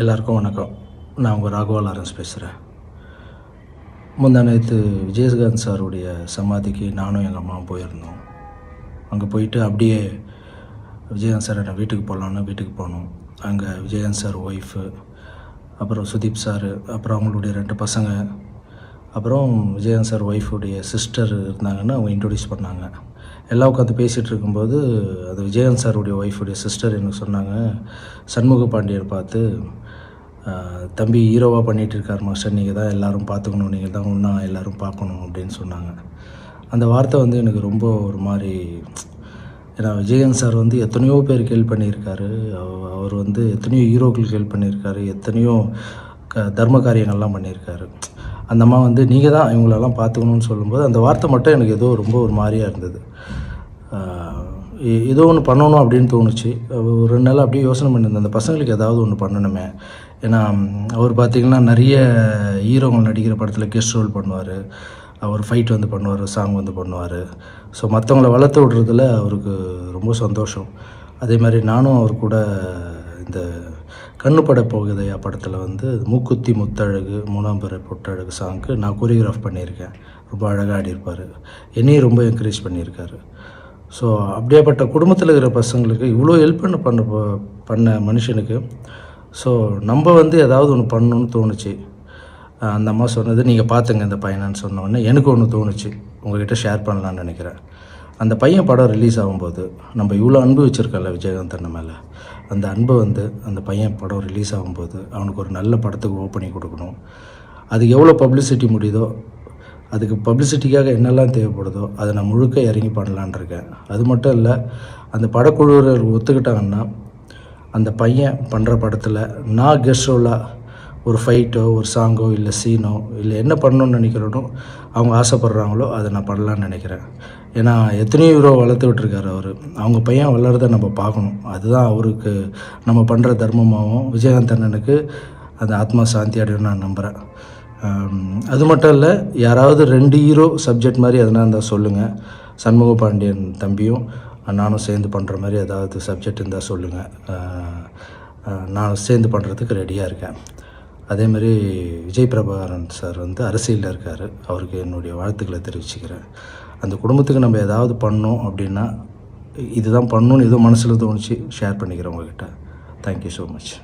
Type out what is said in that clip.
எல்லாருக்கும் வணக்கம். நான் உங்கள் ராகவா லாரன்ஸ் பேசுகிறேன். முந்தா நேற்று விஜயகாந்த் சாருடைய சமாதிக்கு நானும் எங்கள் அம்மாவும் போயிருந்தோம். அங்கே போயிட்டு அப்படியே விஜயகாந்த் சார் என்ன வீட்டுக்கு வீட்டுக்கு போனோம். அங்கே விஜயகாந்த் சார் ஒய்ஃபு, அப்புறம் சுதீப் சார், அப்புறம் அவங்களுடைய 2 பசங்க, அப்புறம் விஜயகாந்த் சார் ஒய்ஃபுடைய சிஸ்டர் இருந்தாங்கன்னா அவங்க இன்ட்ரொடியூஸ் பண்ணாங்க. எல்லாம் உட்காந்து பேசிகிட்டு இருக்கும்போது அது விஜயகாந்த் சாருடைய ஒய்ஃபுடைய சிஸ்டர் எனக்கு சொன்னாங்க, சண்முக பாண்டியர் பார்த்து, தம்பி ஹீரோவாக பண்ணிகிட்டு இருக்கார் மாஸ்டர், நீங்கள் தான் எல்லோரும் பார்த்துக்கணும், நீங்கள் தான் ஒன்றா எல்லோரும் பார்க்கணும் அப்படின்னு சொன்னாங்க. அந்த வார்த்தை எனக்கு ரொம்ப ஒரு மாதிரி, ஏன்னா விஜயகாந்த் சார் எத்தனையோ பேருக்கு ஹெல்ப் பண்ணியிருக்காரு. அவர் எத்தனையோ ஹீரோக்களுக்கு ஹெல்ப் பண்ணியிருக்காரு, எத்தனையோ தர்ம காரியங்கள்லாம் பண்ணியிருக்காரு. அந்த அம்மா நீங்கள் தான் இவங்களெல்லாம் பார்த்துக்கணுன்னு சொல்லும்போது அந்த வார்த்தை மட்டும் எனக்கு ஏதோ ரொம்ப ஒரு மாதிரியாக இருந்தது. ஏதோ ஒன்று பண்ணணும் அப்படின்னு தோணுச்சு. ஒரு 2 நாள் அப்படியே யோசனை பண்ணியிருந்தேன், அந்த பசங்களுக்கு ஏதாவது ஒன்று பண்ணணுமே. ஏன்னா அவர் பார்த்திங்கன்னா நிறைய ஹீரோங்கள் நடிக்கிற படத்தில் கெஸ்ட் ரோல் பண்ணுவார், அவர் ஃபைட் பண்ணுவார், சாங் பண்ணுவார். ஸோ மற்றவங்கள வளர்த்து விடுறதுல அவருக்கு ரொம்ப சந்தோஷம். அதே மாதிரி நானும் அவர் கூட இந்த கண்ணுப்பட போகுதையா படத்தில் மூக்குத்தி முத்தழகு 3ஆம் பிறை பொட்டழகு சாங்க்கு நான் கோரியோகிராஃப் பண்ணியிருக்கேன். ரொம்ப அழகாக ஆடியிருப்பார். என்னையும் ரொம்ப என்கரேஜ் பண்ணியிருக்காரு. ஸோ அப்படியேப்பட்ட குடும்பத்தில் இருக்கிற பசங்களுக்கு இவ்வளோ ஹெல்ப் பண்ண மனுஷனுக்கு ஸோ நம்ம ஏதாவது ஒன்று பண்ணணுன்னு தோணுச்சு. அந்த அம்மா சொன்னது நீங்கள் பார்த்துங்க இந்த பையனான்னு சொன்னோடனே எனக்கு ஒன்று தோணுச்சு, உங்கள்கிட்ட ஷேர் பண்ணலான்னு நினைக்கிறேன். அந்த பையன் படம் ரிலீஸ் ஆகும்போது நம்ம இவ்வளோ அன்பு வச்சுருக்கோம்ல விஜயகாந்த் அண்ணன் மேலே, அந்த அன்பை அந்த பையன் படம் ரிலீஸ் ஆகும்போது அவனுக்கு ஒரு நல்ல படத்துக்கு ஓப்பனிங் கொடுக்கணும். அதுக்கு எவ்வளோ பப்ளிசிட்டி முடியுதோ, அதுக்கு பப்ளிசிட்டிக்காக என்னெல்லாம் தேவைப்படுதோ அதை நான் முழுக்க இறங்கி பண்ணலான் இருக்கேன். அது மட்டும் இல்லை, அந்த படக்குழுவினர் ஒத்துக்கிட்டாங்கன்னா அந்த பையன் பண்ணுற படத்தில் நான் கெஸ்ட் ரோலாக ஒரு ஃபைட்டோ ஒரு சாங்கோ இல்லை சீனோ இல்லை என்ன பண்ணணுன்னு நினைக்கிறோனோ அவங்க ஆசைப்பட்றாங்களோ அதை நான் பண்ணலான்னு நினைக்கிறேன். ஏன்னா எத்தனையோ ஹீரோ வளர்த்து விட்டுருக்காரு அவர். அவங்க பையன் வளர்றதை நம்ம பார்க்கணும். அதுதான் அவருக்கு நம்ம பண்ணுற தர்மமாகவும் விஜயகாந்த் அண்ணனுக்கு அந்த ஆத்மா சாந்தி அடையும் நான் நம்புகிறேன். அது மட்டும் இல்லை, யாராவது 2 ஹீரோ சப்ஜெக்ட் மாதிரி எதனா இருந்தால் சொல்லுங்கள். சண்முக பாண்டியன் தம்பியும் நானும் சேர்ந்து பண்ணுற மாதிரி ஏதாவது சப்ஜெக்ட் இருந்தால் சொல்லுங்கள். நான் சேர்ந்து பண்ணுறதுக்கு ரெடியாக இருக்கேன். அதேமாதிரி விஜய் பிரபாகரன் சார் அரசியலில் இருக்கார், அவருக்கு என்னுடைய வாழ்த்துக்களை தெரிவிச்சுக்கிறேன். அந்த குடும்பத்துக்கு நம்ம ஏதாவது பண்ணோம் அப்படின்னா இதுதான் பண்ணணுன்னு ஏதோ மனசில் தோணுச்சு, ஷேர் பண்ணிக்கிறேன் உங்கள்கிட்ட. Thank you so much.